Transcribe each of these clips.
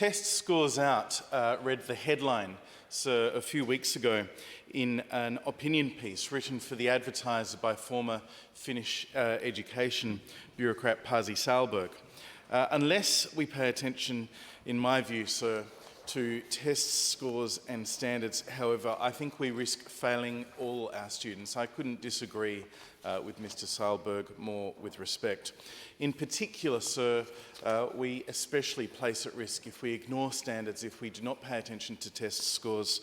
Test Scores Out read the headline a few weeks ago in an opinion piece written for The Advertiser by former Finnish education bureaucrat Pasi Sahlberg. Unless we pay attention, in my view, sir, to test scores and standards, however, I think we risk failing all our students. I couldn't disagree with Mr. Sahlberg more with respect. In particular, sir, we especially place at risk if we ignore standards, if we do not pay attention to test scores,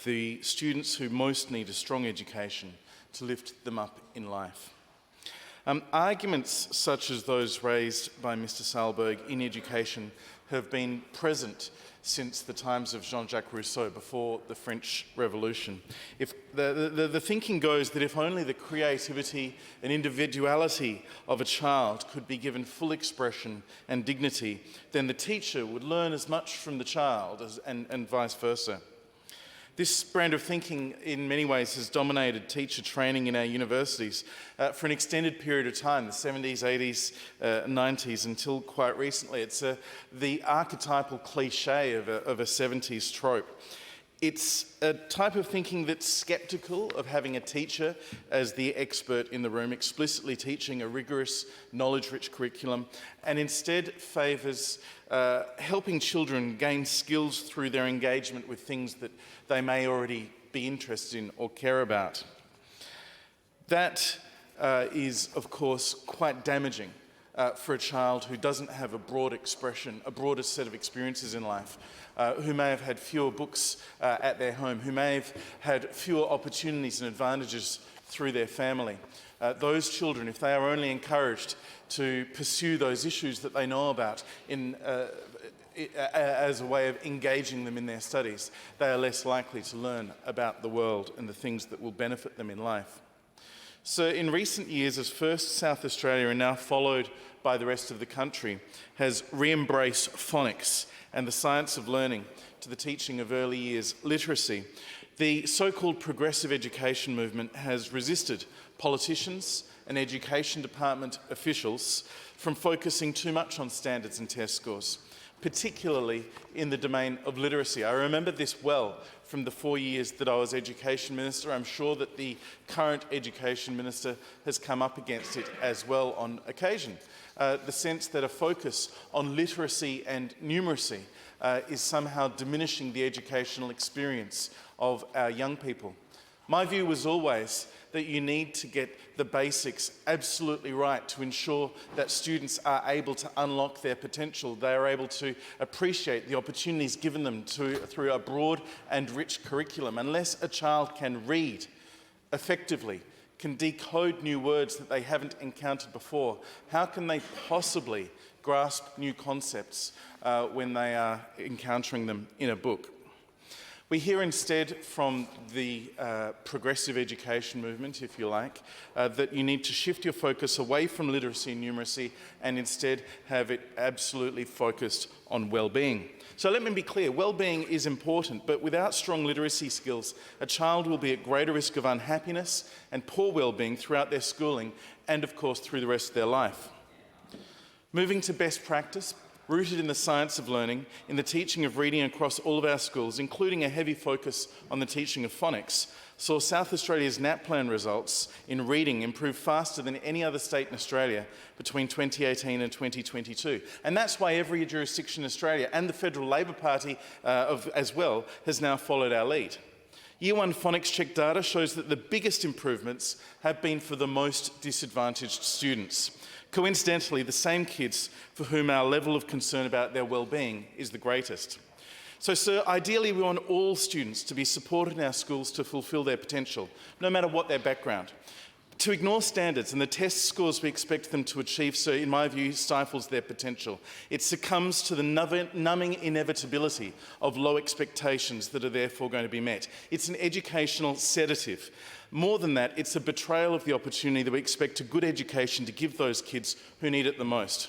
the students who most need a strong education to lift them up in life. Arguments such as those raised by Mr. Sahlberg in education have been present since the times of Jean-Jacques Rousseau, before the French Revolution. If the thinking goes that if only the creativity and individuality of a child could be given full expression and dignity, then the teacher would learn as much from the child and vice versa. This brand of thinking in many ways has dominated teacher training in our universities for an extended period of time, the 70s, 80s, 90s, until quite recently. It's the archetypal cliche of a 70s trope. It's a type of thinking that's sceptical of having a teacher as the expert in the room, explicitly teaching a rigorous, knowledge-rich curriculum, and instead favours helping children gain skills through their engagement with things that they may already be interested in or care about. That is, of course, quite damaging for a child who doesn't have a broad expression, a broader set of experiences in life, who may have had fewer books at their home, who may have had fewer opportunities and advantages through their family. Those children, if they are only encouraged to pursue those issues that they know about as a way of engaging them in their studies, they are less likely to learn about the world and the things that will benefit them in life. So in recent years, as first South Australia and now followed by the rest of the country, has re-embraced phonics and the science of learning to the teaching of early years literacy, the so-called progressive education movement has resisted politicians and education department officials from focusing too much on standards and test scores, particularly in the domain of literacy. I remember this well from the 4 years that I was Education Minister. I'm sure that the current Education Minister has come up against it as well on occasion. The sense that a focus on literacy and numeracy is somehow diminishing the educational experience of our young people. My view was always that you need to get the basics absolutely right to ensure that students are able to unlock their potential. They are able to appreciate the opportunities given them through a broad and rich curriculum. Unless a child can read effectively, can decode new words that they haven't encountered before, how can they possibly grasp new concepts when they are encountering them in a book? We hear instead from the progressive education movement, if you like, that you need to shift your focus away from literacy and numeracy and instead have it absolutely focused on well-being. So let me be clear, well-being is important, but without strong literacy skills, a child will be at greater risk of unhappiness and poor well-being throughout their schooling and, of course, through the rest of their life. Moving to best practice, rooted in the science of learning, in the teaching of reading across all of our schools, including a heavy focus on the teaching of phonics, saw South Australia's NAPLAN results in reading improve faster than any other state in Australia between 2018 and 2022. And that's why every jurisdiction in Australia, and the Federal Labor Party as well, has now followed our lead. Year 1 phonics check data shows that the biggest improvements have been for the most disadvantaged students. Coincidentally, the same kids for whom our level of concern about their well-being is the greatest. So, sir, ideally we want all students to be supported in our schools to fulfil their potential, no matter what their background. To ignore standards and the test scores we expect them to achieve, sir, in my view, stifles their potential. It succumbs to the numbing inevitability of low expectations that are therefore going to be met. It's an educational sedative. More than that, it's a betrayal of the opportunity that we expect a good education to give those kids who need it the most.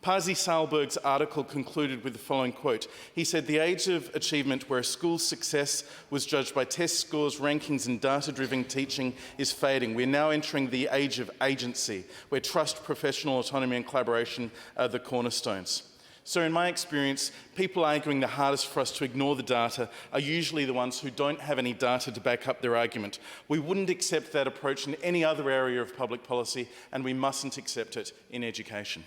Pasi Sahlberg's article concluded with the following quote. He said, "The age of achievement where a school's success was judged by test scores, rankings and data-driven teaching is fading. We're now entering the age of agency, where trust, professional autonomy and collaboration are the cornerstones." So in my experience, people arguing the hardest for us to ignore the data are usually the ones who don't have any data to back up their argument. We wouldn't accept that approach in any other area of public policy, and we mustn't accept it in education.